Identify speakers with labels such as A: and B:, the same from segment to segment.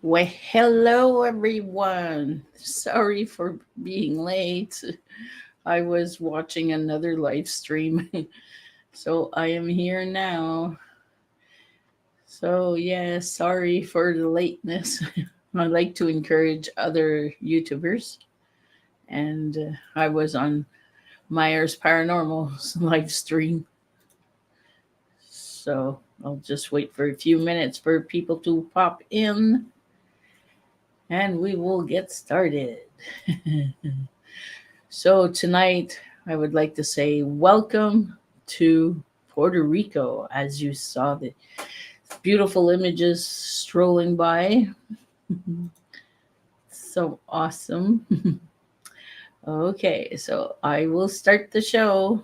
A: Well, hello everyone. Sorry for being late. I was watching another live stream, so I am here now. So, yeah, sorry for the lateness. I like to encourage other YouTubers, and I was on Myers Paranormal's live stream, so I'll just wait for a few minutes for people to pop in, and we will get started. So tonight, I would like to say welcome to Puerto Rico. As you saw the beautiful images strolling by, so awesome. Okay, so I will start the show.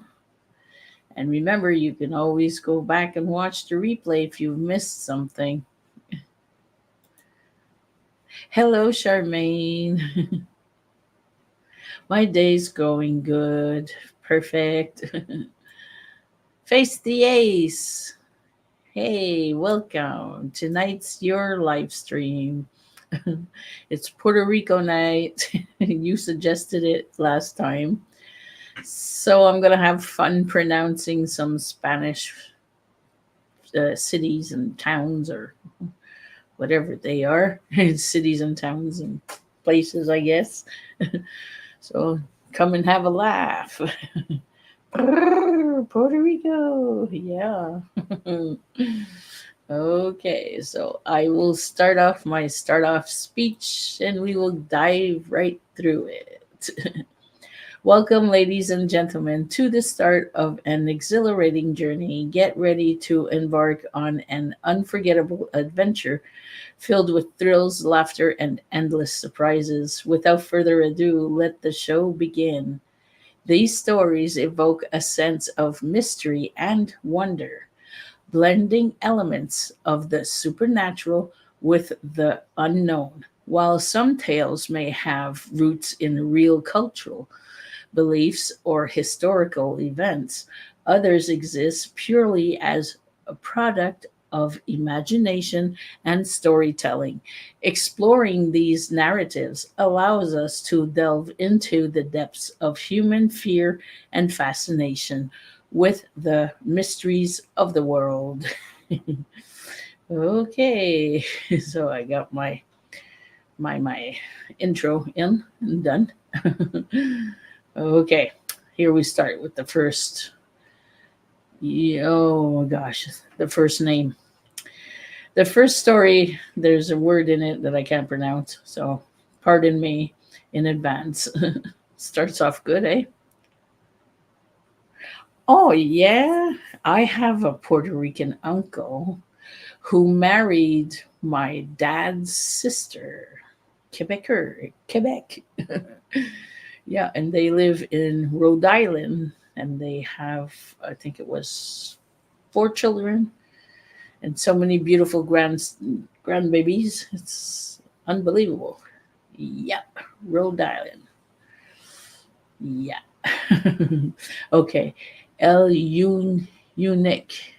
A: And remember, you can always go back and watch the replay if you've missed something. Hello, Charmaine. My day's going good. Perfect. Face the ace. Hey, welcome. Tonight's your live stream. It's Puerto Rico night. You suggested it last time. So I'm going to have fun pronouncing some Spanish cities and towns or whatever they are. Cities and towns and places, I guess. So come and have a laugh. Puerto Rico. Yeah. Okay, so I will start off my start off speech and we will dive right through it. Welcome, ladies and gentlemen, to the start of an exhilarating journey. Get ready to embark on an unforgettable adventure filled with thrills, laughter, and endless surprises. Without further ado, let the show begin. These stories evoke a sense of mystery and wonder, blending elements of the supernatural with the unknown. While some tales may have roots in real cultural beliefs or historical events, others exist purely as a product of imagination and storytelling. Exploring these narratives allows us to delve into the depths of human fear and fascination with the mysteries of the world. Okay, so I got my intro in and done. Okay, here we start with the first. Oh gosh, the first name. The first story, there's a word in it that I can't pronounce, so pardon me in advance. Starts off good, eh? Oh, yeah. I have a Puerto Rican uncle who married my dad's sister, Quebec. Yeah, and they live in Rhode Island, and they have, I think it was 4 children and so many beautiful grandbabies. It's unbelievable. Yep, Rhode Island. Yeah. Okay, El Unique.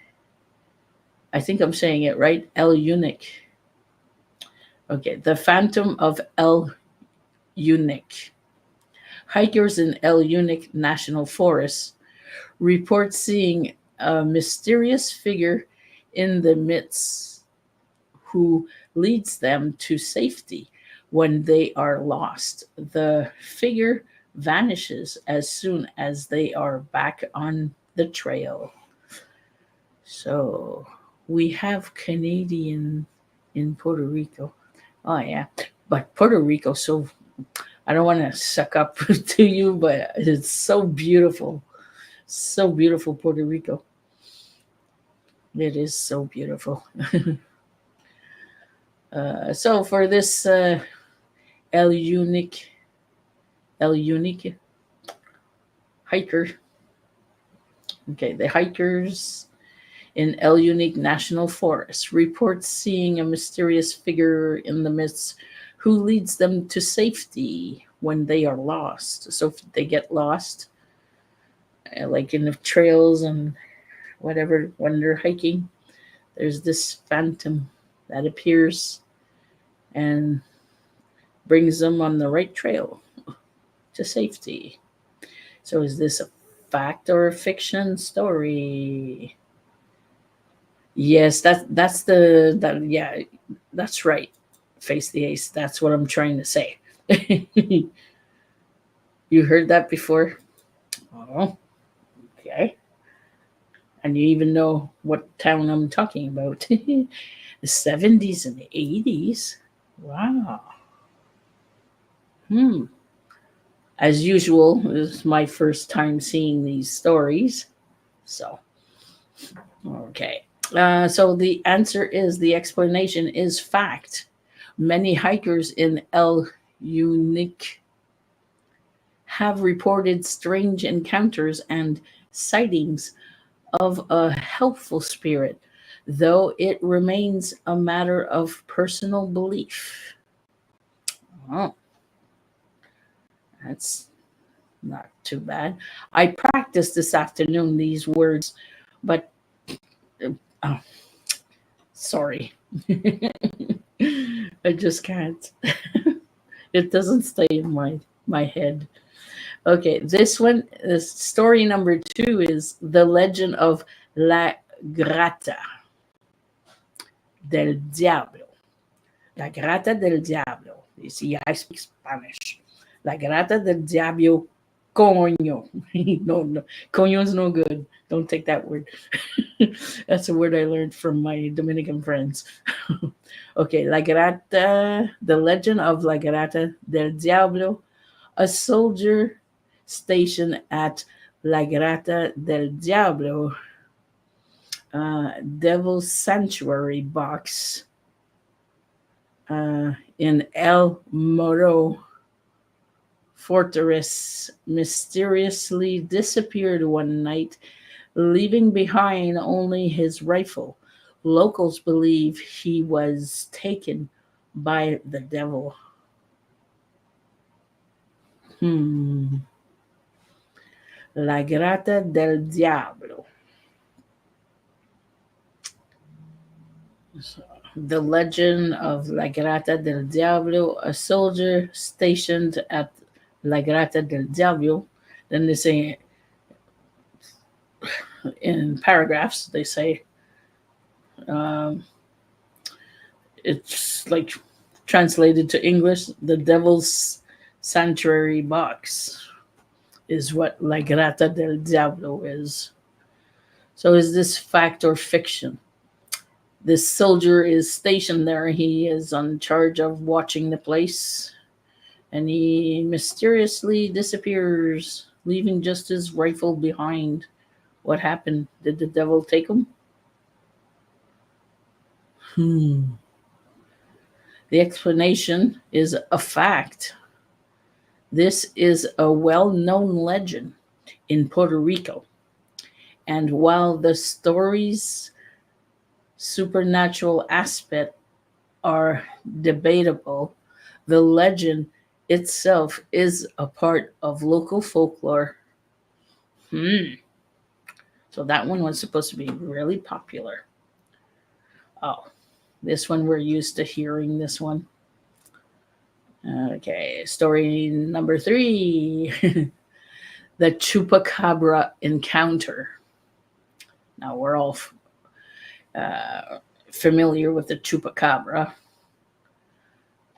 A: I think I'm saying it right. El Unique. Okay, the Phantom of El Unique. Hikers in El Unique National Forest report seeing a mysterious figure in the midst who leads them to safety when they are lost. The figure vanishes as soon as they are back on the trail. So we have Canadian in Puerto Rico. Oh yeah, but Puerto Rico, so I don't want to suck up to you, but it's so beautiful. So beautiful, Puerto Rico. It is so beautiful. So for this El Unique, El Unique hiker, okay, the hikers in El Unique National Forest report seeing a mysterious figure in the midst who leads them to safety when they are lost. So if they get lost, like in the trails and whatever, when they're hiking, there's this phantom that appears and brings them on the right trail to safety. So, is this a fact or a fiction story? Yes, that's the that yeah, that's right. Face the ace. That's what I'm trying to say. You heard that before? Oh, okay. And you even know what town I'm talking about. The 70s and 80s. Wow. Hmm. As usual, this is my first time seeing these stories. So, okay. So the answer is the explanation is fact. Many hikers in El Unique have reported strange encounters and sightings of a helpful spirit, though it remains a matter of personal belief. Oh, that's not too bad. I practiced this afternoon these words, but oh, sorry. I just can't. It doesn't stay in my head. Okay, this story number 2 is the legend of La Grata del Diablo. La Grata del Diablo. You see, I speak Spanish. La Grata del Diablo, coño. No, no, coño is no good. Don't take that word. That's a word I learned from my Dominican friends. Okay, La Grata, the legend of La Grata del Diablo, a soldier stationed at La Grata del Diablo, Devil's Sanctuary box in El Moro Fortress, mysteriously disappeared one night, leaving behind only his rifle. Locals believe he was taken by the devil. Hmm. La Grata del Diablo. The legend of La Grata del Diablo, a soldier stationed at La Grata del Diablo. Then they say in paragraphs, they say um, it's like translated to English, the devil's sanctuary box is what La Grata del Diablo is. So is this fact or fiction? This soldier is stationed there. He is on charge of watching the place, and he mysteriously disappears, leaving just his rifle behind. What happened? Did the devil take him? Hmm. The explanation is a fact. This is a well known legend in Puerto Rico. And while the story's supernatural aspect are debatable, the legend itself is a part of local folklore. Hmm. So that one was supposed to be really popular. Oh, this one we're used to hearing this one. Okay, story number 3. The chupacabra encounter. Now we're all uh, familiar with the chupacabra.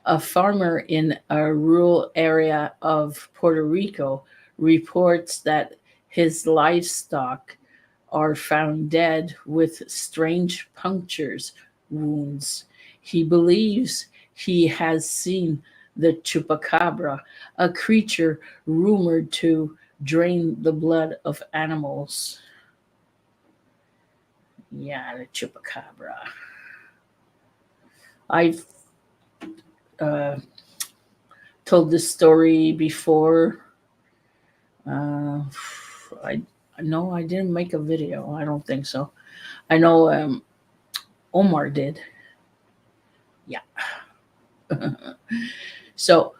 A: A farmer in a rural area of Puerto Rico reports that his livestock are found dead with strange punctures wounds. He believes he has seen the chupacabra, a creature rumored to drain the blood of animals. Yeah, the chupacabra. I've uh, told this story before. Uh, I no, I didn't make a video. I don't think so. I know Omar did. Yeah. So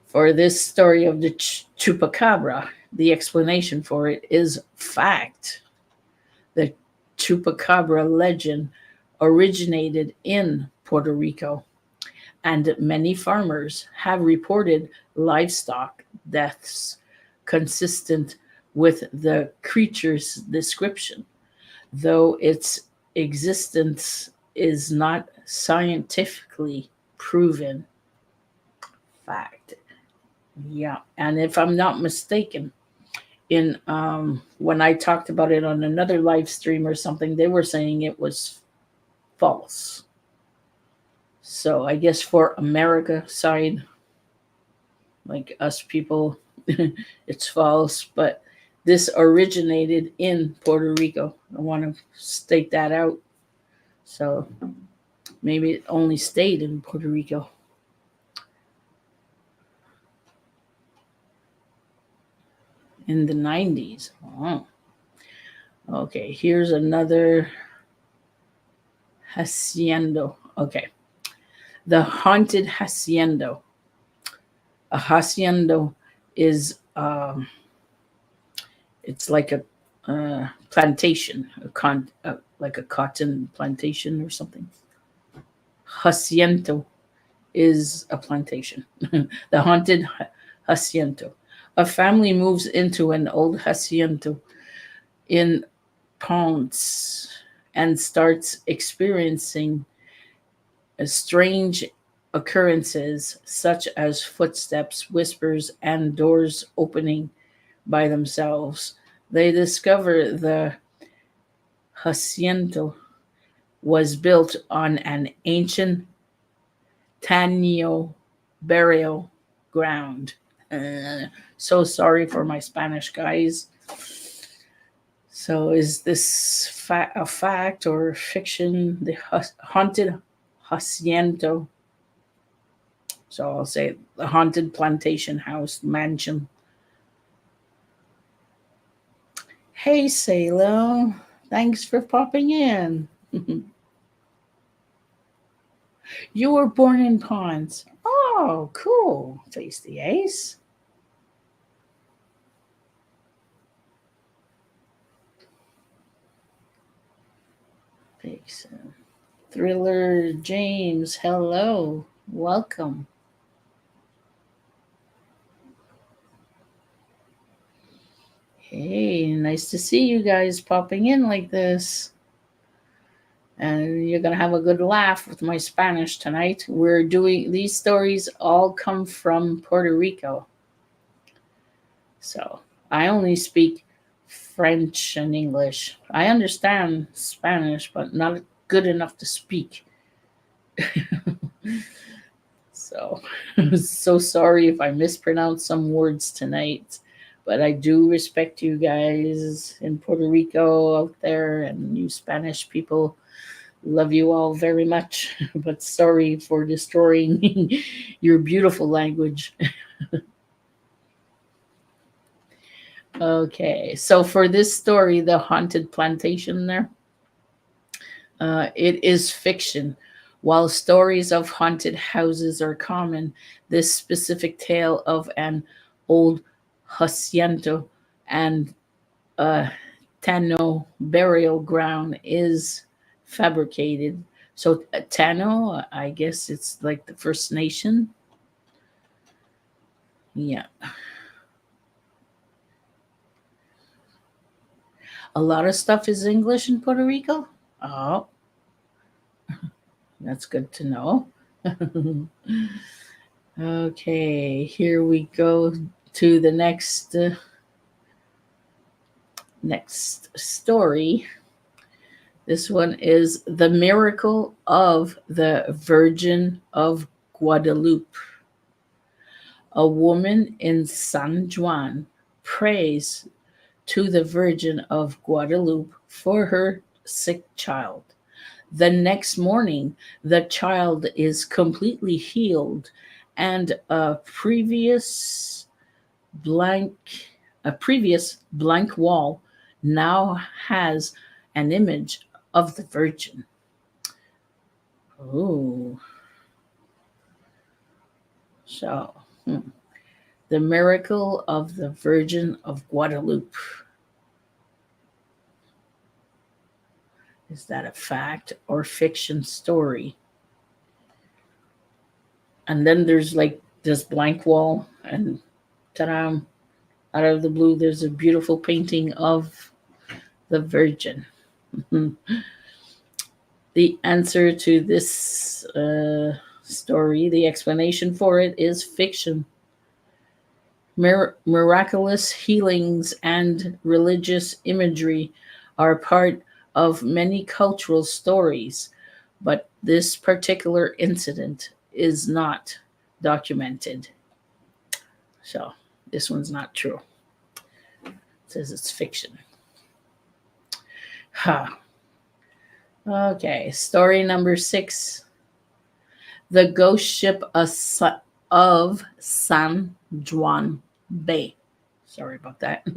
A: for this story of the chupacabra, the explanation for it is fact. The chupacabra legend originated in Puerto Rico. and many farmers have reported livestock deaths consistent with the creature's description, though its existence is not scientifically proven. Fact. Yeah, and if I'm not mistaken, in when I talked about it on another live stream or something, they were saying it was false. So I guess for America side, like us people, it's false. But this originated in Puerto Rico. I want to state that out. So maybe it only stayed in Puerto Rico. In the 90s. Oh. Okay, here's another haciendo. Okay, the haunted haciendo. A haciendo is it's like a plantation, like a cotton plantation or something. Haciendo is a plantation. The haunted haciendo. A family moves into an old haciendo in Ponce and starts experiencing strange occurrences such as footsteps, whispers, and doors opening by themselves. They discover the hacienda was built on an ancient Taino burial ground. So sorry for my Spanish, guys. So, is this a fact or fiction? The haunted hacienda. So, I'll say the haunted plantation house mansion. Hey, Salo. Thanks for popping in. You were born in Ponce. Oh, cool. Face the ace. Vixen. Thriller James, hello. Welcome. Hey, nice to see you guys popping in like this. And you're going to have a good laugh with my Spanish tonight. We're doing these stories all come from Puerto Rico. So I only speak French and English. I understand Spanish, but not good enough to speak. So, so sorry if I mispronounce some words tonight, but I do respect you guys in Puerto Rico out there and you Spanish people. Love you all very much, but sorry for destroying your beautiful language. Okay, so for this story, the haunted plantation there, it is fiction. While stories of haunted houses are common, this specific tale of an old hacienda and a Tano burial ground is fabricated. So Tano, I guess it's like the First Nation. Yeah. A lot of stuff is English in Puerto Rico. Oh, that's good to know. Okay, here we go to the next story. This one is The Miracle of the Virgin of Guadalupe. A woman in San Juan prays to the Virgin of Guadalupe for her sick child. The next morning, the child is completely healed, and blank a previous blank wall now has an image of the Virgin. Oh, so the miracle of the Virgin of Guadalupe. Is that a fact or fiction story? And then there's like this blank wall, and ta-da, out of the blue, there's a beautiful painting of the Virgin. The answer to this story, the explanation for it, is fiction. Miraculous healings and religious imagery are part of many cultural stories, but this particular incident is not documented. So this one's not true. It says it's fiction. Huh. Okay, story number 6. The ghost ship of San Juan Bay. Sorry about that.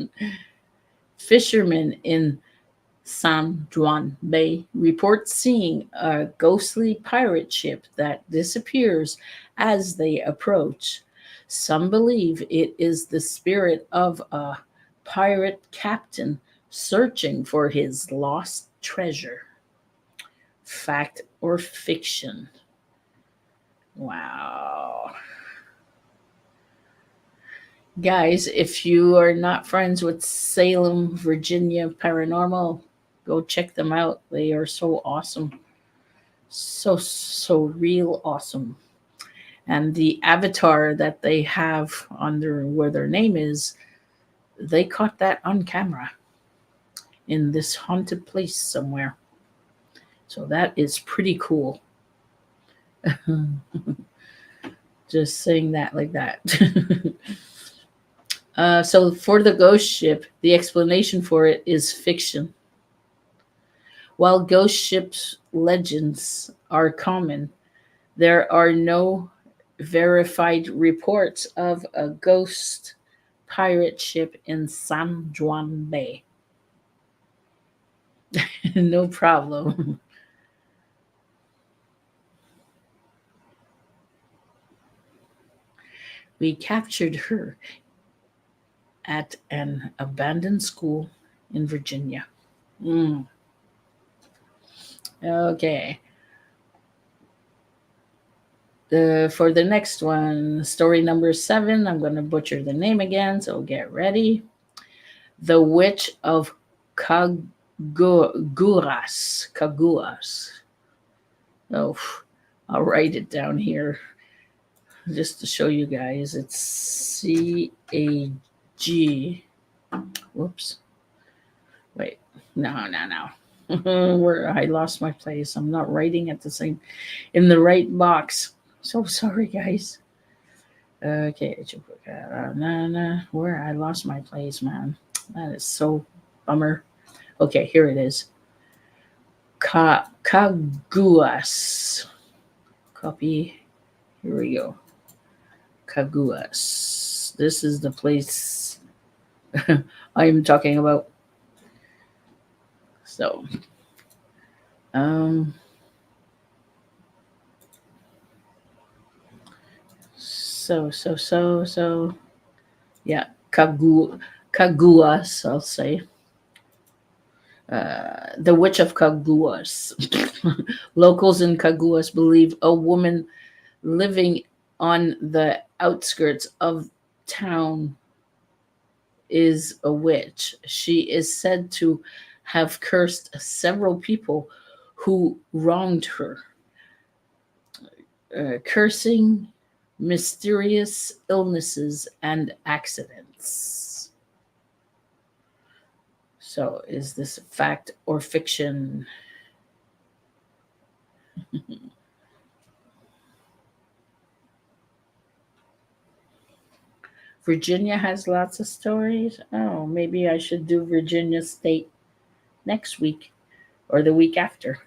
A: Fishermen in San Juan Bay report seeing a ghostly pirate ship that disappears as they approach. Some believe it is the spirit of a pirate captain searching for his lost treasure. Fact or fiction? Wow. Guys, if you are not friends with Salem, Virginia Paranormal, go check them out. They are so awesome. So real awesome. And the avatar that they have under where their name is, they caught that on camera in this haunted place somewhere. So that is pretty cool. Just saying that like that. So for the ghost ship, the explanation for it is fiction. While ghost ships legends are common, there are no verified reports of a ghost pirate ship in San Juan Bay. No problem. We captured her at an abandoned school in Virginia. Mm. Okay. For the next one, story number 7, I'm going to butcher the name again, so get ready. The Witch of Caguas. Oh, I'll write it down here just to show you guys. It's CAG. Whoops. Wait. No. Where I lost my place. I'm not writing at the same in the right box. So sorry, guys. Okay, where I lost my place, man. That is so bummer. Okay, here it is. Caguas. Copy. Here we go. Caguas. This is the place I am talking about. So, so, yeah, Caguas, I'll say. The Witch of Caguas. Locals in Caguas believe a woman living on the outskirts of town is a witch. She is said to have cursed several people who wronged her, cursing mysterious illnesses and accidents. So, is this fact or fiction? Virginia has lots of stories. Oh, maybe I should do Virginia State next week or the week after.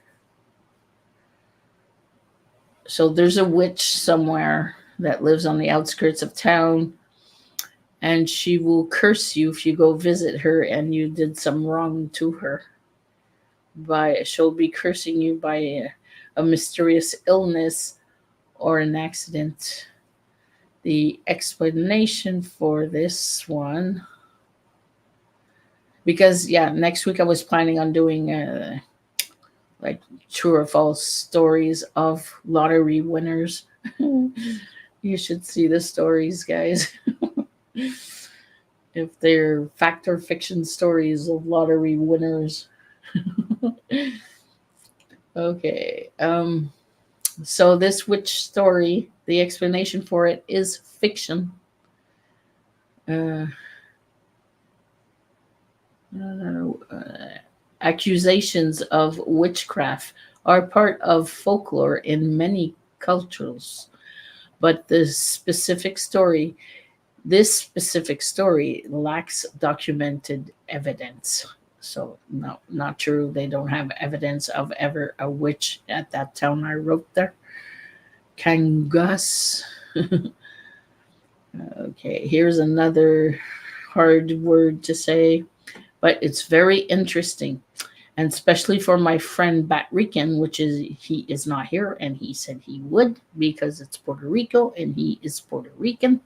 A: So there's a witch somewhere that lives on the outskirts of town, and she will curse you if you go visit her and you did some wrong to her. She'll be cursing you by a mysterious illness or an accident. The explanation for this one, because next week I was planning on doing like true or false stories of lottery winners. You should see the stories, guys. If they're fact or fiction stories of lottery winners. Okay. So this witch story, the explanation for it is fiction. Uh, Accusations of witchcraft are part of folklore in many cultures, but this specific story lacks documented evidence. So no, not true. They don't have evidence of ever a witch at that town I wrote there. Kangas. Okay, here's another hard word to say, but it's very interesting. And especially for my friend Bat Rican, which is he is not here, and he said he would because it's Puerto Rico and he is Puerto Rican.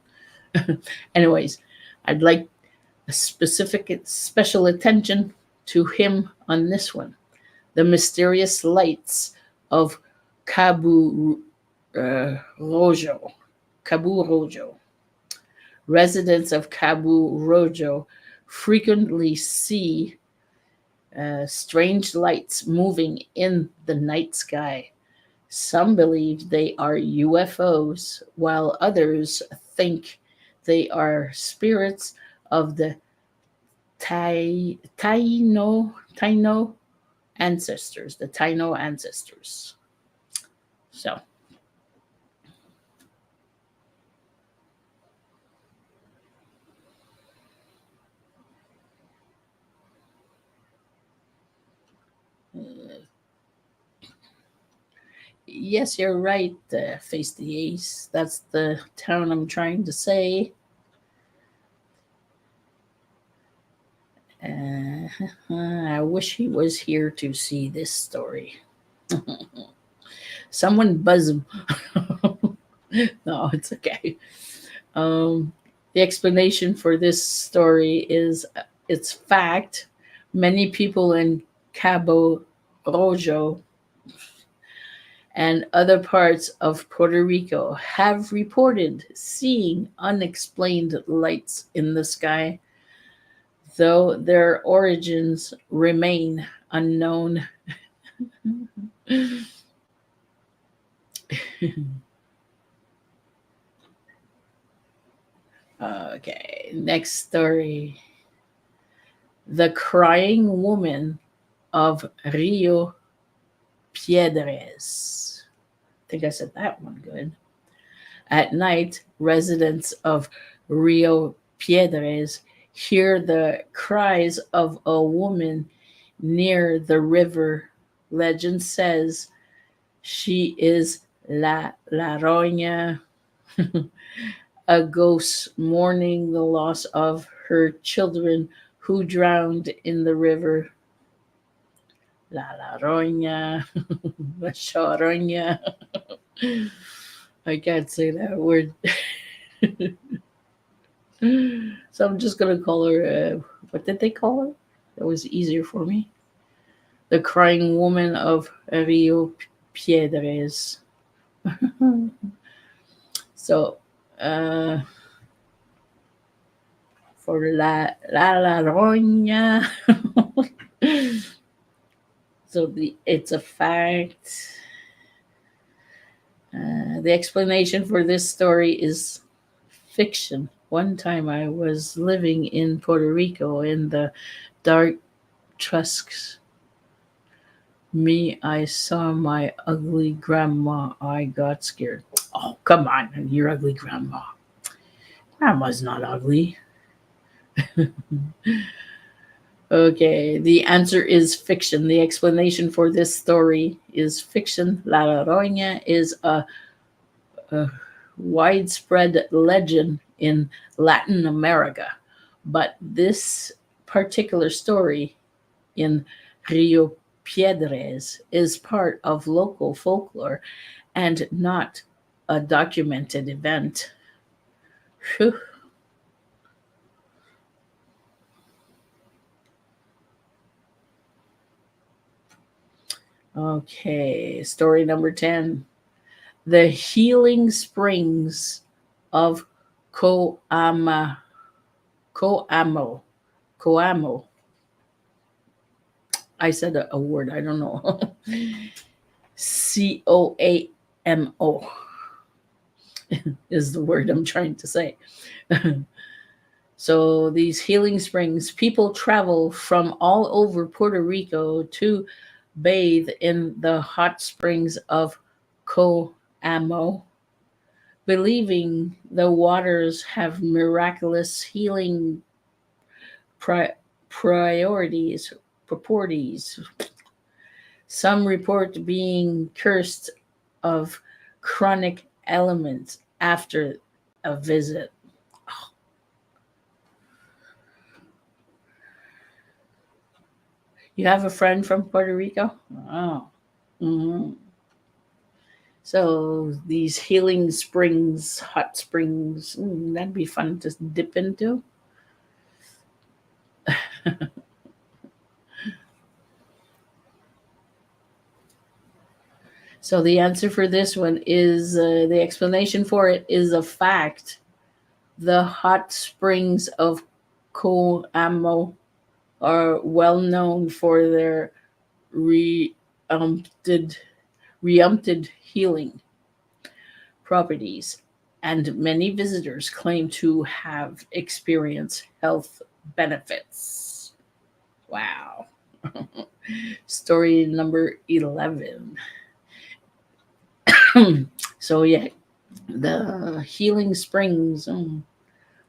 A: Anyways, I'd like a specific special attention to him on this one. The mysterious lights of Cabo Rojo. Cabo Rojo. Residents of Cabo Rojo frequently see strange lights moving in the night sky. Some believe they are UFOs, while others think they are spirits of the Taino ancestors, the Taino ancestors. So, yes, you're right, Face the Ace. That's the town I'm trying to say. I wish he was here to see this story. Someone buzz him. No, it's okay. Um, the explanation for this story is it's fact. Many people in Cabo Rojo and other parts of Puerto Rico have reported seeing unexplained lights in the sky, though their origins remain unknown. Okay, next story. The Crying Woman of Rio Piedras. I think I said that one good. At night, residents of Rio Piedras hear the cries of a woman near the river. Legend says she is La Roña, a ghost mourning the loss of her children who drowned in the river. La Roña, La Charoña. I can't say that word. So I'm just gonna call her. What did they call her? That was easier for me. The crying woman of Rio Piedras. So, uh, for La Roña. So it's a fact. The explanation for this story is fiction. One time I was living in Puerto Rico in the dark tusks. I saw my ugly grandma. I got scared. Oh, come on, your ugly grandma. Grandma's not ugly. Okay, the answer is fiction. The explanation for this story is fiction. La Llorona is a widespread legend in Latin America, but this particular story in Rio Piedras is part of local folklore and not a documented event. Phew. Okay, story number 10. The healing springs of Coamo. Coamo. Coamo. I said a word, I don't know. Coamo is the word I'm trying to say. So these healing springs, people travel from all over Puerto Rico to bathe in the hot springs of Coamo, believing the waters have miraculous healing pri- priorities, properties. Some report being cursed of chronic ailments after a visit. You have a friend from Puerto Rico? Oh. Mhm. So these healing springs, hot springs, that'd be fun to dip into. So the answer for this one is the explanation for it is a fact. The hot springs of Coamo are well known for their reumpted, reumpted healing properties, and many visitors claim to have experienced health benefits. Wow. Story number 11. So, yeah, the healing springs. I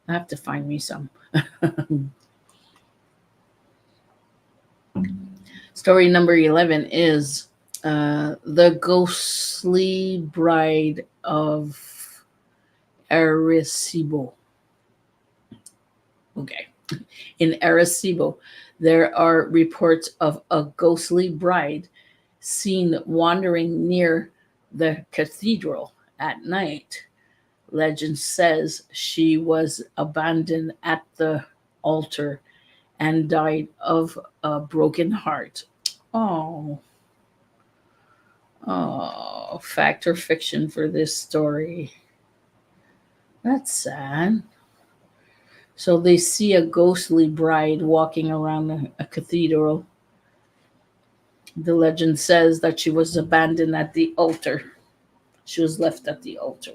A: have to find me some. Story number 11 is The Ghostly Bride of Arecibo. Okay. In Arecibo, there are reports of a ghostly bride seen wandering near the cathedral at night. Legend says she was abandoned at the altar and died of a broken heart. Oh, oh, fact or fiction for this story? That's sad. So they see a ghostly bride walking around a cathedral. The legend says that she was abandoned at the altar. She was left at the altar.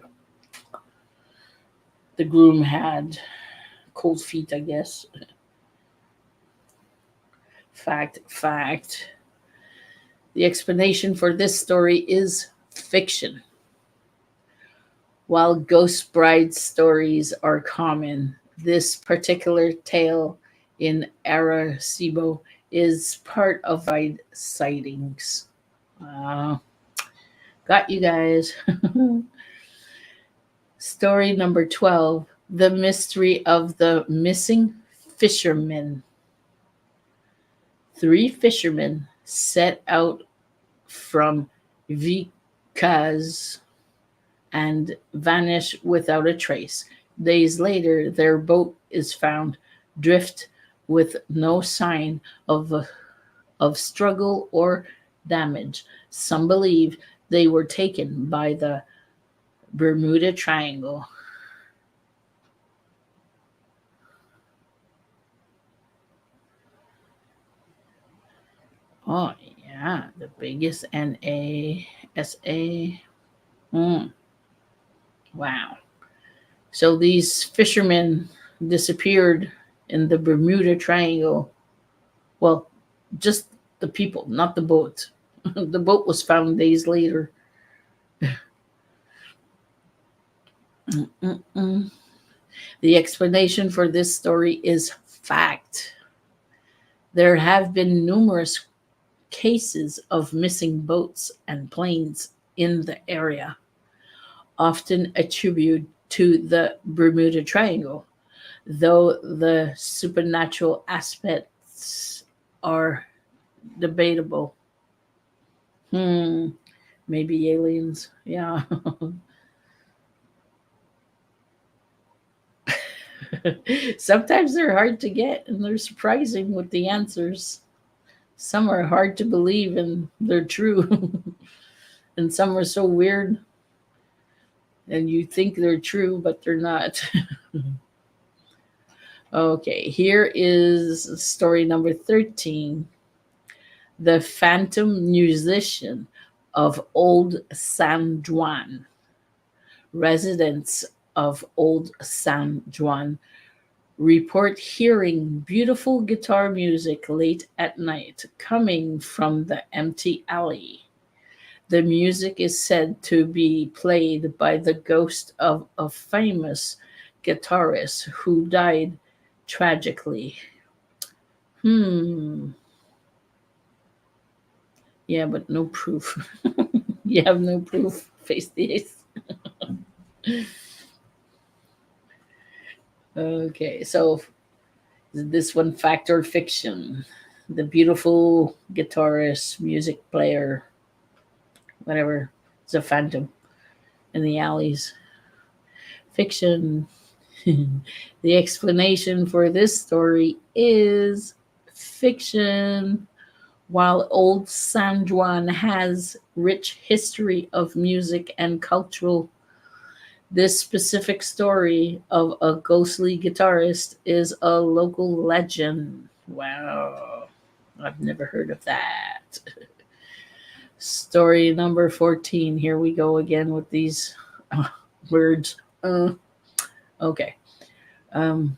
A: The groom had cold feet, I guess. Fact, fact. The explanation for this story is fiction. While ghost bride stories are common, this particular tale in Arecibo is part of wide sightings. Wow. Got you guys. Story number 12, The Mystery of the Missing Fishermen. Three fishermen set out from Vicaz and vanish without a trace. Days later, their boat is found drift with no sign of struggle or damage. Some believe they were taken by the Bermuda Triangle. Oh, yeah, the biggest NASA. Mm, wow. So these fishermen disappeared in the Bermuda Triangle. Well, just the people, not the boat. The boat was found days later. Mm-mm-mm. The explanation for this story is fact. There have been numerous cases of missing boats and planes in the area, often attributed to the Bermuda Triangle, though the supernatural aspects are debatable. Hmm, maybe aliens. Yeah. Sometimes they're hard to get and they're surprising with the answers. Some are hard to believe and they're true. And some are so weird. and you think they're true, but they're not. Okay, here is story number 13: The Phantom Musician of Old San Juan. Residents of Old San Juan report hearing beautiful guitar music late at night coming from the empty alley. The music is said to be played by the ghost of a famous guitarist who died tragically. Hmm. Yeah, but no proof. You have no proof. Face the ace. Okay, so is this one fact or fiction? The beautiful guitarist, music player, whatever, is a phantom in the alleys. Fiction. The explanation for this story is fiction. While Old San Juan has rich history of music and cultural, this specific story of a ghostly guitarist is a local legend. Wow, I've never heard of that. Story number 14. Here we go again with these uh, words. Okay. Um,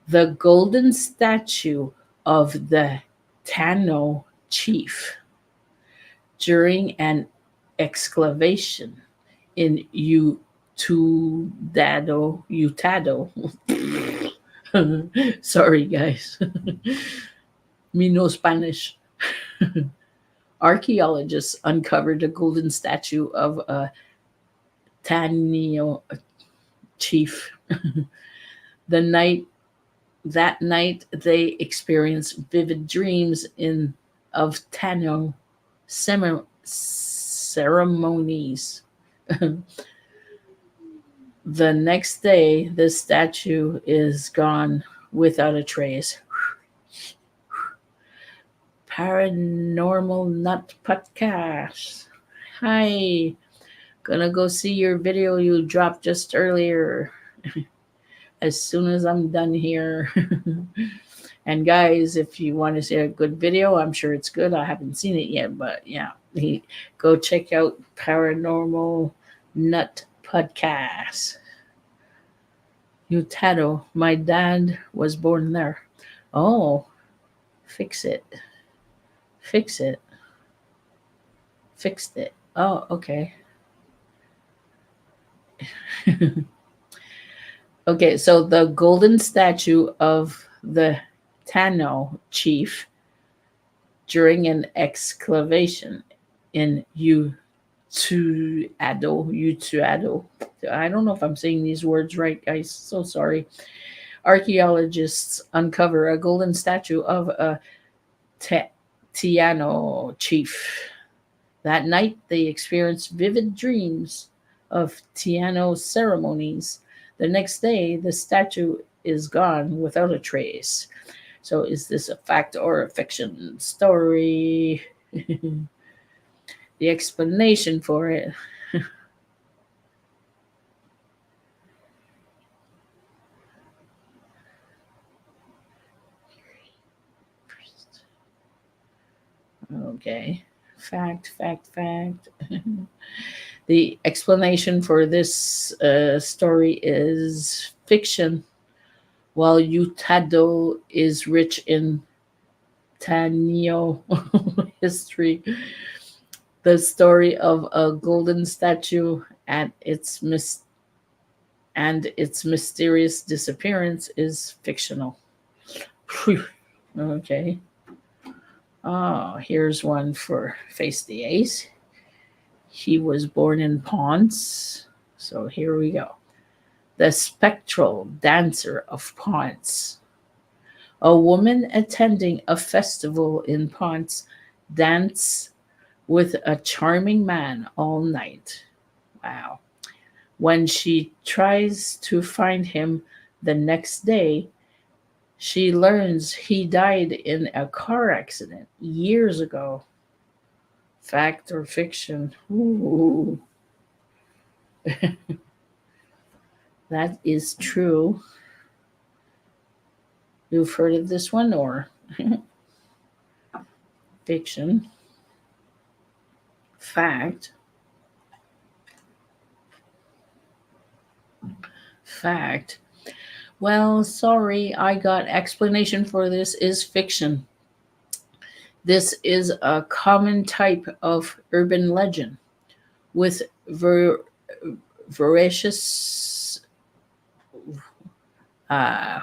A: the golden statue of the Tano chief during an excavation in Utado. Sorry, guys. Me no Spanish. Archaeologists uncovered a golden statue of a Tanio chief. the night that night, they experienced vivid dreams in of Tano ceremonies. The next day, the statue is gone without a trace. Paranormal Nut Podcast. Hi, gonna go see your video you dropped just earlier as soon as I'm done here. And guys, if you want to see a good video, I'm sure it's good. I haven't seen it yet, but yeah, go check out Paranormal Nut Podcast. Utado. My dad was born there. Oh, fix it. Fix it. Fixed it. Oh, okay. Okay, so the golden statue of the Tano chief during an excavation in Utuado. I don't know if I'm saying these words right, guys. So sorry. Archaeologists uncover a golden statue of a Tiano chief. That night, they experienced vivid dreams of Tiano ceremonies. The next day, the statue is gone without a trace. So, is this a fact or a fiction story? The explanation for it. Okay. Fact, fact, fact. The explanation for this story is fiction. While Utado is rich in Tanyo history, the story of a golden statue and its mysterious disappearance is fictional. Phew. Okay. Oh, here's one for Face the Ace. He was born in Ponce. So here we go. The spectral dancer of Ponce. A woman attending a festival in Ponce danced with a charming man all night. Wow. When she tries to find him the next day, she learns he died in a car accident years ago. Fact or fiction? Ooh. That is true. You've heard of this one or fiction? Fact. Fact. Well, sorry, I got explanation for this is fiction. This is a common type of urban legend with voracious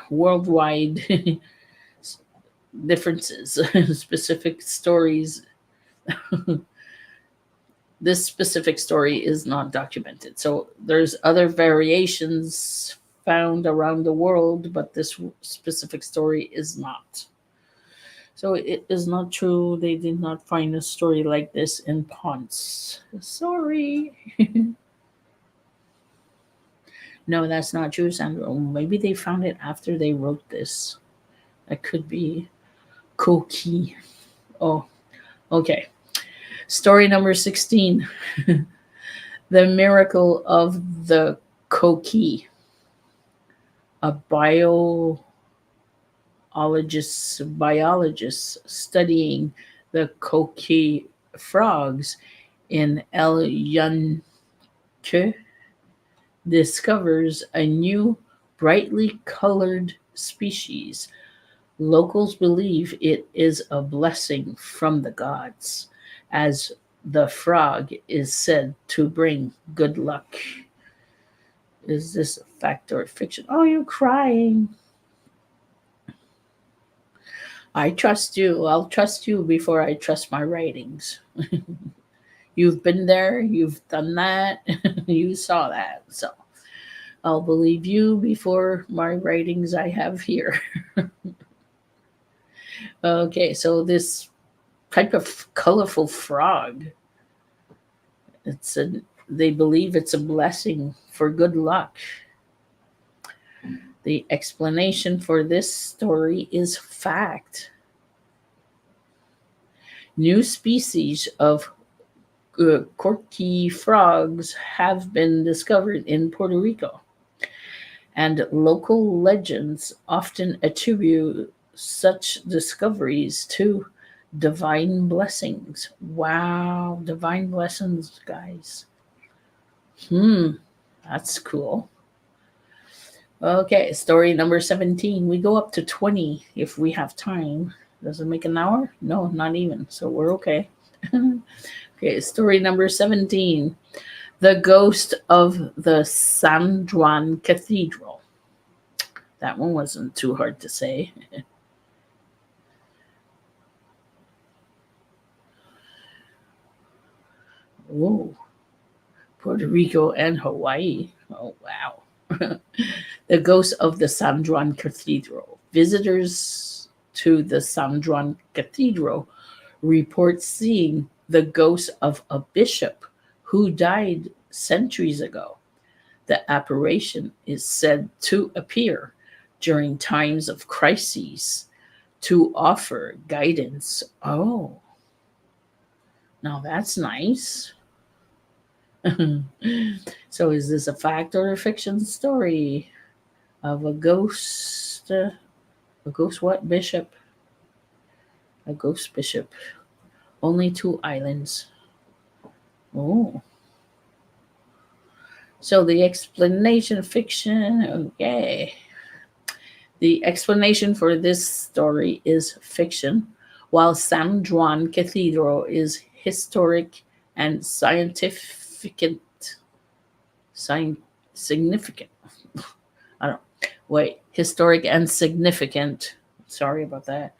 A: worldwide differences. Specific stories. This specific story is not documented. So there's other variations found around the world, but this specific story is not. So it is not true. They did not find a story like this in Ponce. Sorry. No, that's not true, Sandra. Maybe they found it after they wrote this. That could be Koki. Oh, okay. Story number 16. The miracle of the Koki. A biologist studying the Koki frogs in El Yunque discovers a new brightly colored species. Locals believe it is a blessing from the gods, as the frog is said to bring good luck. Is this a fact or fiction? Oh, you're crying. I trust you. I'll trust you before I trust my ratings. You've been there, you've done that, you saw that. So I'll believe you before my ratings I have here. Okay, so this type of colorful frog, it's a they believe it's a blessing for good luck. The explanation for this story is fact. New species of corky frogs have been discovered in Puerto Rico, and local legends often attribute such discoveries to divine blessings. Wow, divine blessings, guys. That's cool. Okay, story number 17. We go up to 20 if we have time. Does it make an hour? No, not even. So we're okay. Okay, story number 17. The ghost of the San Juan Cathedral. That one wasn't too hard to say. Oh, Puerto Rico and Hawaii. Oh, wow. The ghost of the San Juan Cathedral. Visitors to the San Juan Cathedral report seeing the ghost of a bishop who died centuries ago. The apparition is said to appear during times of crises to offer guidance. Oh, now that's nice. So, is this a fact or a fiction story of a ghost? A ghost what? Bishop? A ghost bishop. Only two islands. Oh. So, the explanation fiction. Okay. The explanation for this story is fiction, while San Juan Cathedral is historic and scientific. Significant. I don't wait. Historic and significant. Sorry about that.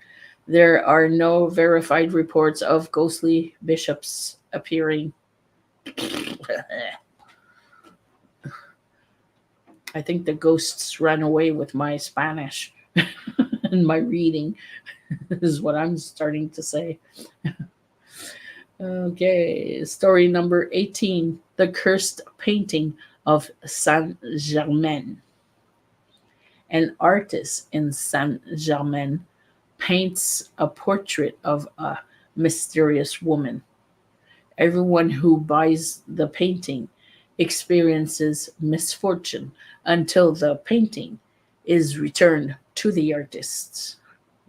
A: There are no verified reports of ghostly bishops appearing. I think the ghosts ran away with my Spanish and my reading, is what I'm starting to say. Okay, story number 18. The cursed painting of Saint Germain. An artist in Saint Germain paints a portrait of a mysterious woman. Everyone who buys the painting experiences misfortune until the painting is returned to the artists.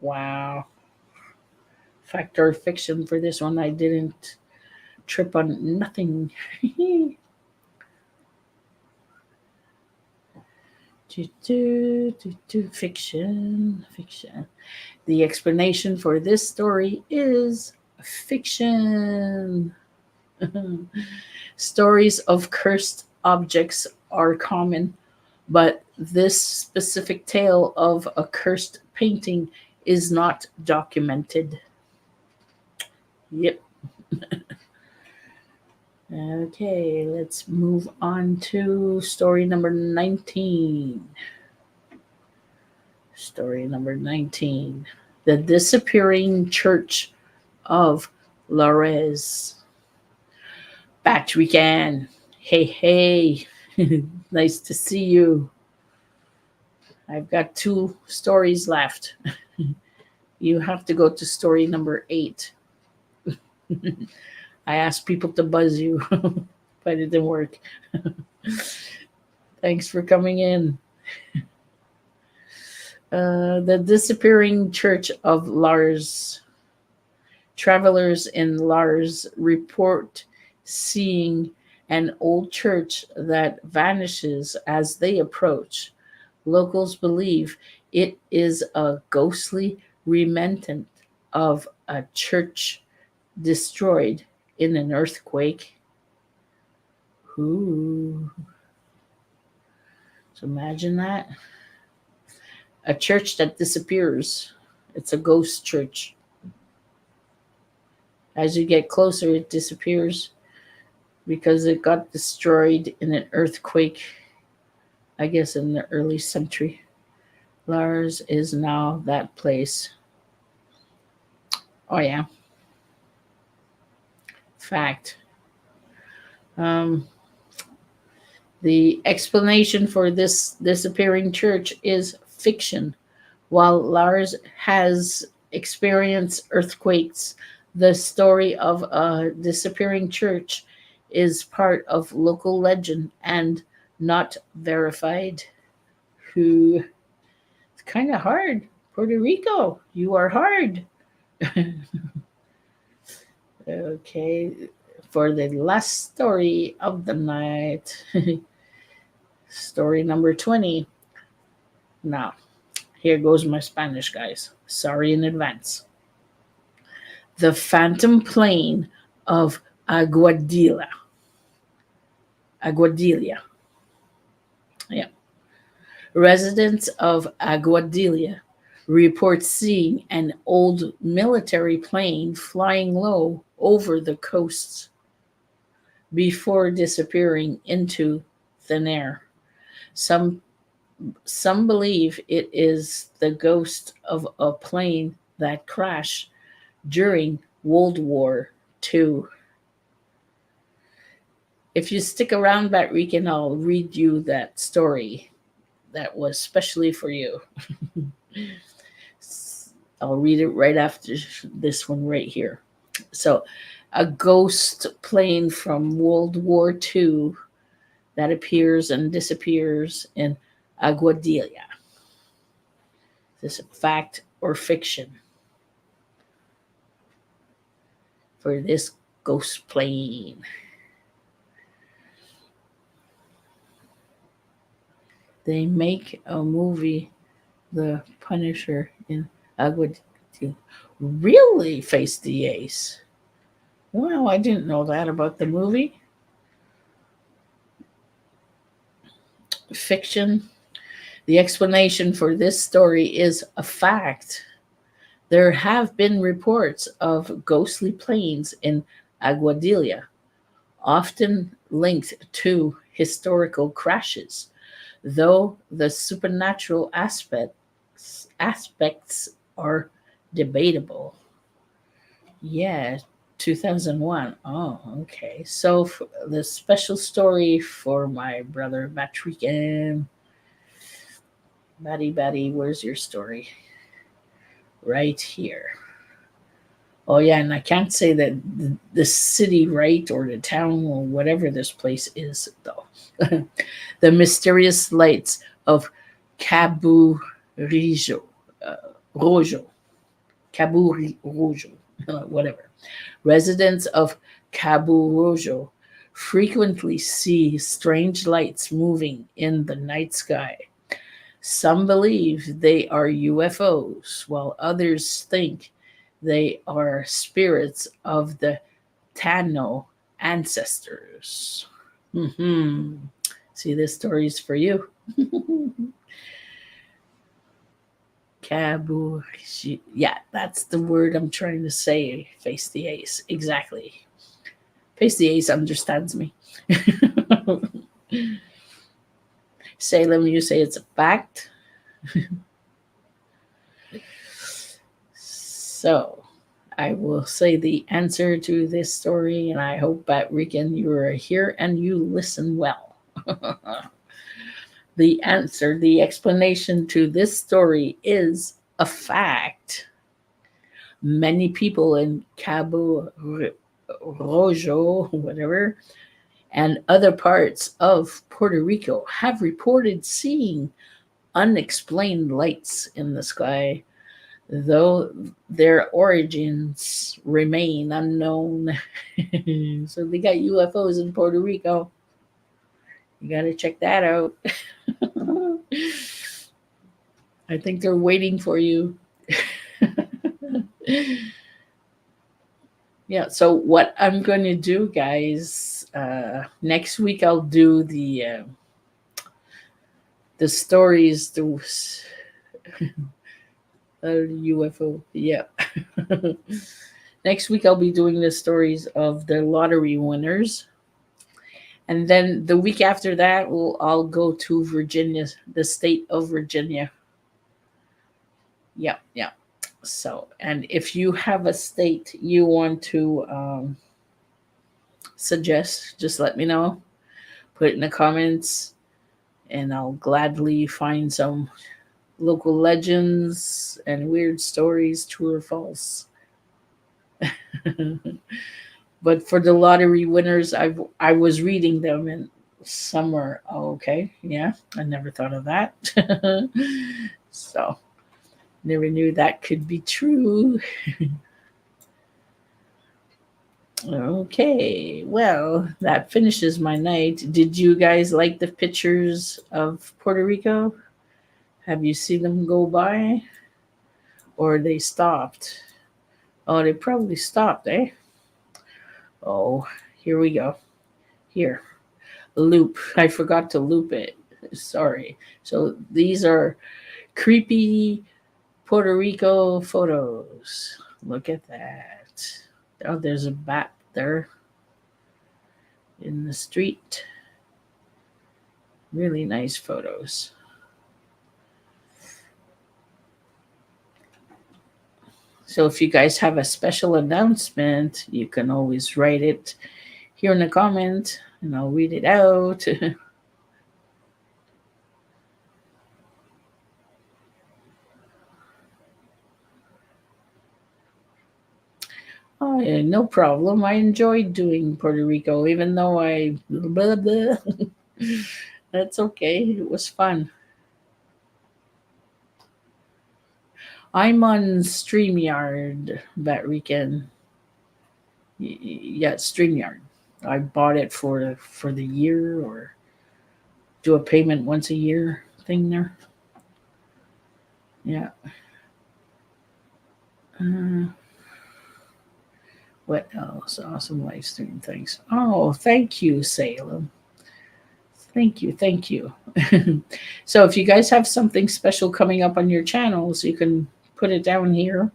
A: Wow. Fact or fiction for this one? I didn't trip on nothing. Fiction, fiction. The explanation for this story is fiction. Stories of cursed objects are common, but this specific tale of a cursed painting is not documented. Yep. Okay, let's move on to story number 19. Story number 19. The Disappearing Church of Lares. Batch weekend. Hey, hey. Nice to see you. I've got 2 stories left. You have to go to story number 8. I asked people to buzz you, but it didn't work. Thanks for coming in. The Disappearing Church of Lars. Travelers in Lars report seeing an old church that vanishes as they approach. Locals believe it is a ghostly remnant of a church destroyed in an earthquake. Ooh. So imagine that. A church that disappears. It's a ghost church. As you get closer, it disappears because it got destroyed in an earthquake, I guess, in the early century. Lars is now that place. Oh, yeah. Fact. Um, the explanation for this disappearing church is fiction. While Lars has experienced earthquakes, the story of a disappearing church is part of local legend and not verified. Who? It's kind of hard. Puerto Rico, you are hard. Okay, for the last story of the night, story number 20. Now, here goes my Spanish, guys. Sorry in advance. The Phantom Plane of Aguadilla. Aguadilla. Yeah. Residents of Aguadilla report seeing an old military plane flying low over the coasts before disappearing into thin air. Some some believe it is the ghost of a plane that crashed during World War II. If you stick around that weekend, I'll read you that story that was specially for you. I'll read it right after this one right here. So, a ghost plane from World War II that appears and disappears in Aguadilla. Is this a fact or fiction for this ghost plane? They make a movie, The Punisher in Aguadilla. Really, Face the Ace? Wow, I didn't know that about the movie. Fiction. The explanation for this story is a fact. There have been reports of ghostly planes in Aguadilla, often linked to historical crashes, though the supernatural aspects are debatable. Yeah, 2001. Oh, okay. So the special story for my brother Patrick. Batty, where's your story? Right here. Oh yeah, and I can't say that the city, right, or the town, or whatever this place is, though. The mysterious lights of Cabo Rijo, uh, Rojo, Rojo, whatever. Residents of Cabo Rojo frequently see strange lights moving in the night sky. Some believe they are UFOs, while others think they are spirits of the Tano ancestors. Hmm. See, this story's for you. Kabu. Yeah, that's the word I'm trying to say. Face the ace. Exactly. Face the ace understands me. Salem, you say it's a fact. So, I will say the answer to this story, and I hope, Bat Rican, you are here and you listen well. The answer, the explanation to this story is a fact. Many people in Cabo Rojo, whatever, and other parts of Puerto Rico have reported seeing unexplained lights in the sky, though their origins remain unknown. So they got UFOs in Puerto Rico. You got to check that out. I think they're waiting for you. Yeah, so what I'm going to do, guys, next week I'll do the stories, the UFO. Yeah. Next week I'll be doing the stories of the lottery winners. And then the week after that, I'll go to Virginia, the state of Virginia. Yeah, yeah. So, and if you have a state you want to suggest, just let me know. Put it in the comments, and I'll gladly find some local legends and weird stories, true or false. But for the lottery winners, I was reading them, and some are okay. Yeah, I never thought of that. So never knew that could be true. Okay, well, that finishes my night. Did you guys like the pictures of Puerto Rico? Have you seen them go by? Or they stopped? Oh, they probably stopped, eh? Oh, here we go. Here, loop. I forgot to loop it. Sorry. So these are creepy Puerto Rico photos. Look at that. Oh, there's a bat there in the street. Really nice photos. So if you guys have a special announcement, you can always write it here in the comment and I'll read it out. Oh, yeah, no problem. I enjoyed doing Puerto Rico, even though I blah, blah. That's okay. It was fun. I'm on StreamYard that weekend. Yeah, StreamYard. I bought it for the year, or do a payment once a year thing there. Yeah. Uh, what else? Awesome live stream. Thanks. Oh, thank you, Salem. Thank you. Thank you. So if you guys have something special coming up on your channels, you can put it down here.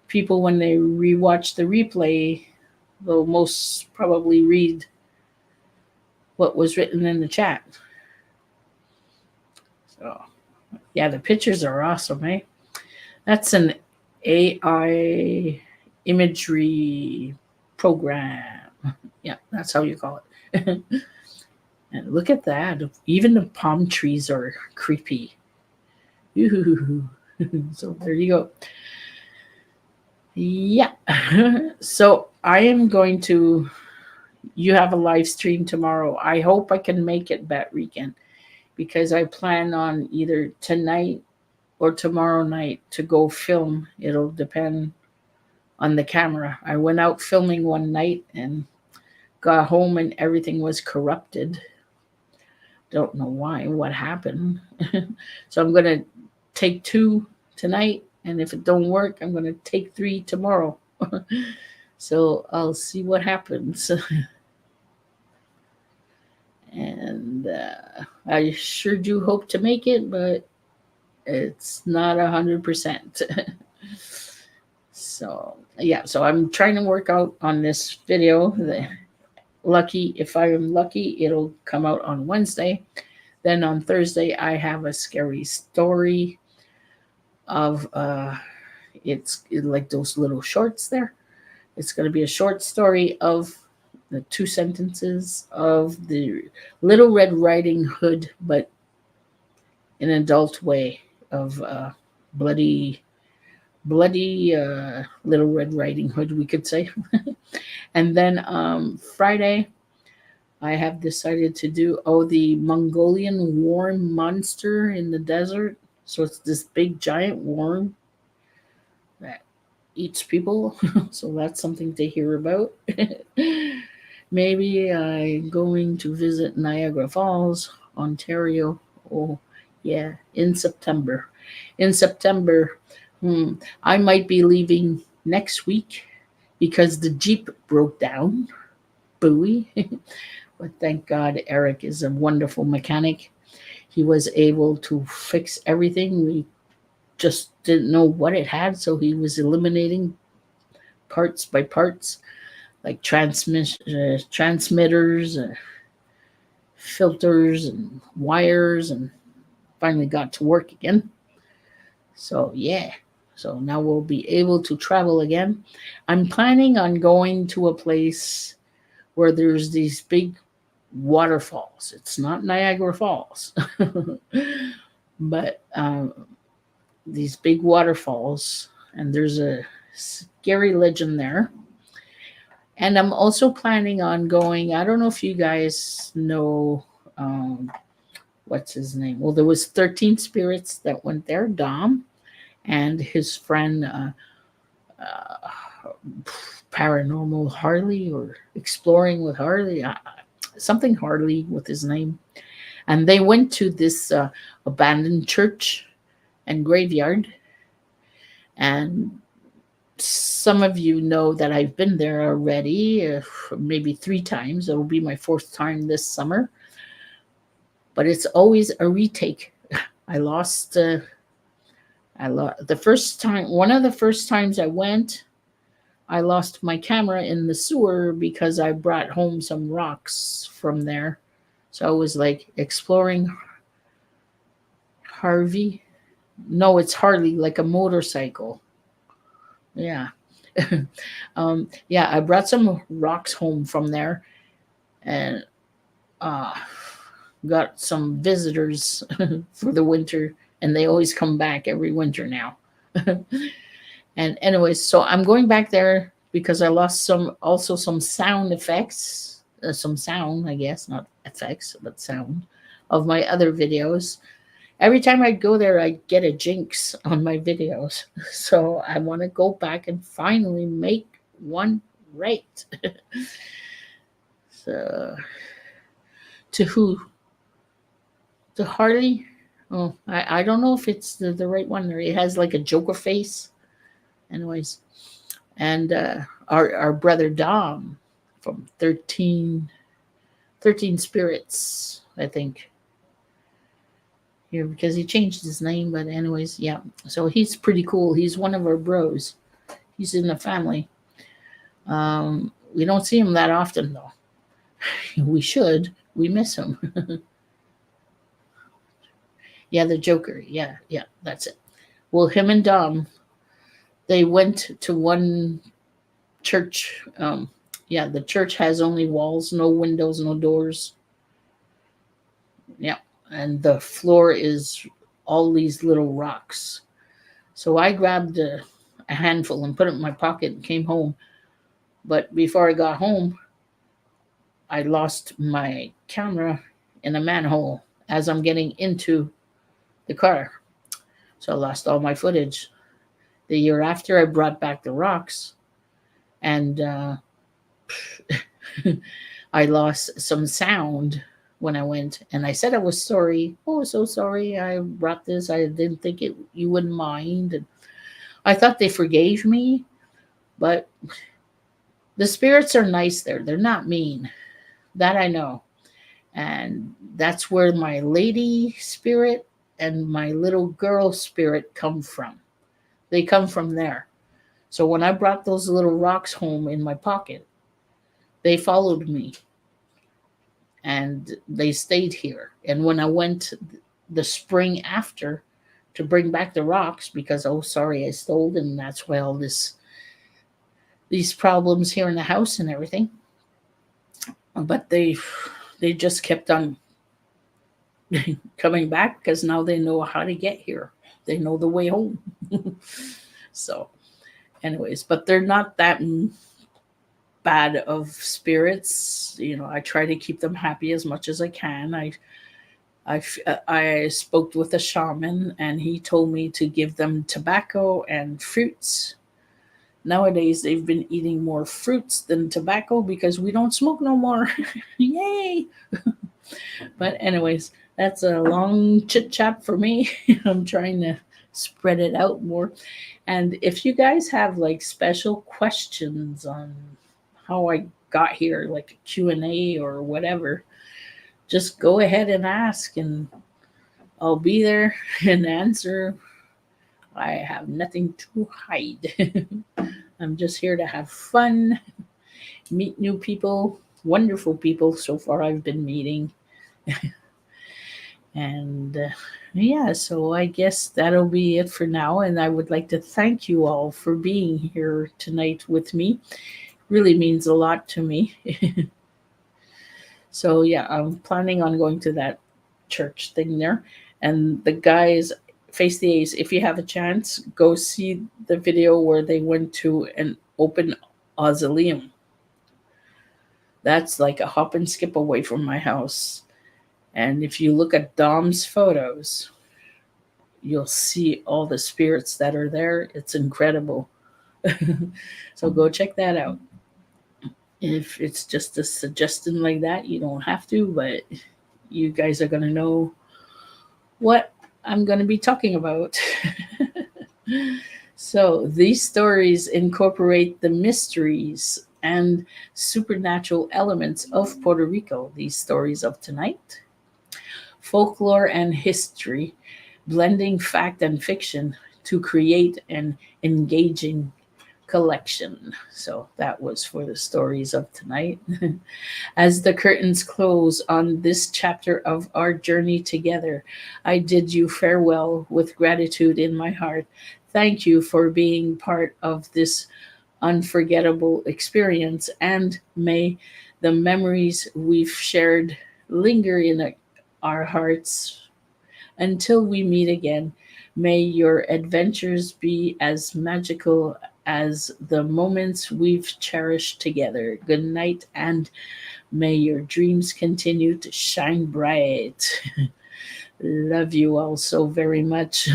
A: People, when they rewatch the replay, they'll most probably read what was written in the chat. So, yeah, the pictures are awesome, eh? That's an AI imagery program. Yeah, that's how you call it. And look at that. Even the palm trees are creepy. Ooh. So there you go. Yeah. So I am going to. You have a live stream tomorrow. I hope I can make it that weekend because I plan on either tonight or tomorrow night to go film. It'll depend on the camera. I went out filming one night and got home and everything was corrupted. Don't know why, what happened. So I'm gonna take two tonight, and if it don't work, I'm gonna take three tomorrow. So I'll see what happens. And I sure do hope to make it, but it's not 100%. So yeah, so I'm trying to work out on this video. Lucky, if I am lucky, it'll come out on Wednesday. Then on Thursday, I have a scary story of like those little shorts there. It's going to be a short story of the two sentences of the Little Red Riding Hood, but in an adult way of bloody, bloody Little Red Riding Hood, we could say. And then Friday, I have decided to do the Mongolian worm monster in the desert. So it's this big giant worm that eats people. So that's something to hear about. Maybe I'm going to visit Niagara Falls, Ontario. Oh, yeah, in September. In September, I might be leaving next week because the Jeep broke down. Buoy. But thank God Eric is a wonderful mechanic. He was able to fix everything. We just didn't know what it had, so he was eliminating parts by parts, like transmitters, filters, and wires, and finally got to work again. So yeah, so now we'll be able to travel again. I'm planning on going to a place where there's these big waterfalls. It's not Niagara Falls, but these big waterfalls, and there's a scary legend there. And I'm also planning on going. I don't know if you guys know what's his name. Well, there was 13 spirits that went there. Dom and his friend Paranormal Harley or Exploring with Harley, something Harley with his name. And they went to this abandoned church and graveyard. And some of you know that I've been there already, maybe 3 times. It'll be my 4th time this summer. But it's always a retake. I lost the first time. One of the first times I went, I lost my camera in the sewer because I brought home some rocks from there. So I was like exploring Harvey. No, it's Harley, like a motorcycle. Yeah. Yeah, I brought some rocks home from there and uh, got some visitors for the winter, and they always come back every winter now. And anyways, so I'm going back there because I lost some sound effects, some sound, I guess, not effects, but sound of my other videos. Every time I go there, I get a jinx on my videos. So I want to go back and finally make one right. So to who? To Harley? Oh, I don't know if it's the right one. Or it has like a Joker face. Anyways, and our brother Dom from 13 Spirits, I think. Here because he changed his name, but anyways, yeah. So he's pretty cool. He's one of our bros. He's in the family. We don't see him that often though. We should. We miss him. Yeah, the Joker. Yeah, that's it. Well, him and Dom, they went to one church. Yeah, the church has only walls, no windows, no doors. Yeah, and the floor is all these little rocks. So I grabbed a handful and put it in my pocket and came home. But before I got home, I lost my camera in a manhole as I'm getting into the car. So I lost all my footage. The year after, I brought back the rocks, and I lost some sound when I went. And I said I was sorry. Oh, so sorry. I brought this. I didn't think you wouldn't mind. And I thought they forgave me, but the spirits are nice there. They're not mean. That I know. And that's where my lady spirit and my little girl spirit come from. They come from there. So when I brought those little rocks home in my pocket, they followed me and they stayed here. And when I went the spring after to bring back the rocks, because oh sorry I stole them, and that's why all these problems here in the house and everything. But they just kept on coming back because now they know how to get here. They know the way home. So, anyways, but they're not that bad of spirits. You know, I try to keep them happy as much as I can. I spoke with a shaman and he told me to give them tobacco and fruits. Nowadays, they've been eating more fruits than tobacco because we don't smoke no more. Yay! But anyways, that's a long chit chat for me. I'm trying to spread it out more. And if you guys have like special questions on how I got here, like a Q&A or whatever, just go ahead and ask and I'll be there and answer. I have nothing to hide. I'm just here to have fun, meet new people, wonderful people so far I've been meeting. And yeah, so I guess that'll be it for now. And I would like to thank you all for being here tonight with me. Really means a lot to me. So yeah, I'm planning on going to that church thing there. And the guys, Face the Ace, if you have a chance, go see the video where they went to an open mausoleum. That's like a hop and skip away from my house. And if you look at Dom's photos, you'll see all the spirits that are there. It's incredible. So go check that out. If it's just a suggestion like that, you don't have to, but you guys are going to know what I'm going to be talking about. So these stories incorporate the mysteries and supernatural elements of Puerto Rico, these stories of tonight, folklore and history, blending fact and fiction to create an engaging collection. So that was for the stories of tonight. As the curtains close on this chapter of our journey together, I bid you farewell with gratitude in my heart. Thank you for being part of this unforgettable experience, and may the memories we've shared linger in our hearts until we meet again. May your adventures be as magical as the moments we've cherished together. Good night, and may your dreams continue to shine bright. Love you all so very much.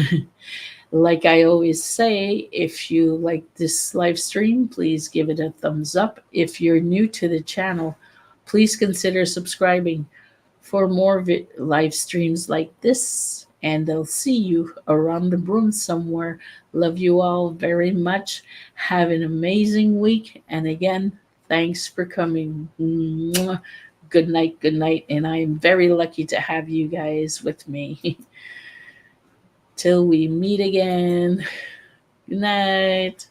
A: Like I always say, if you like this live stream, please give it a thumbs up. If you're new to the channel, please consider subscribing for more live streams like this. And I'll see you around the broom somewhere. Love you all very much. Have an amazing week. And again, thanks for coming. Mwah. Good night, good night. And I'm very lucky to have you guys with me. Till we meet again. Good night.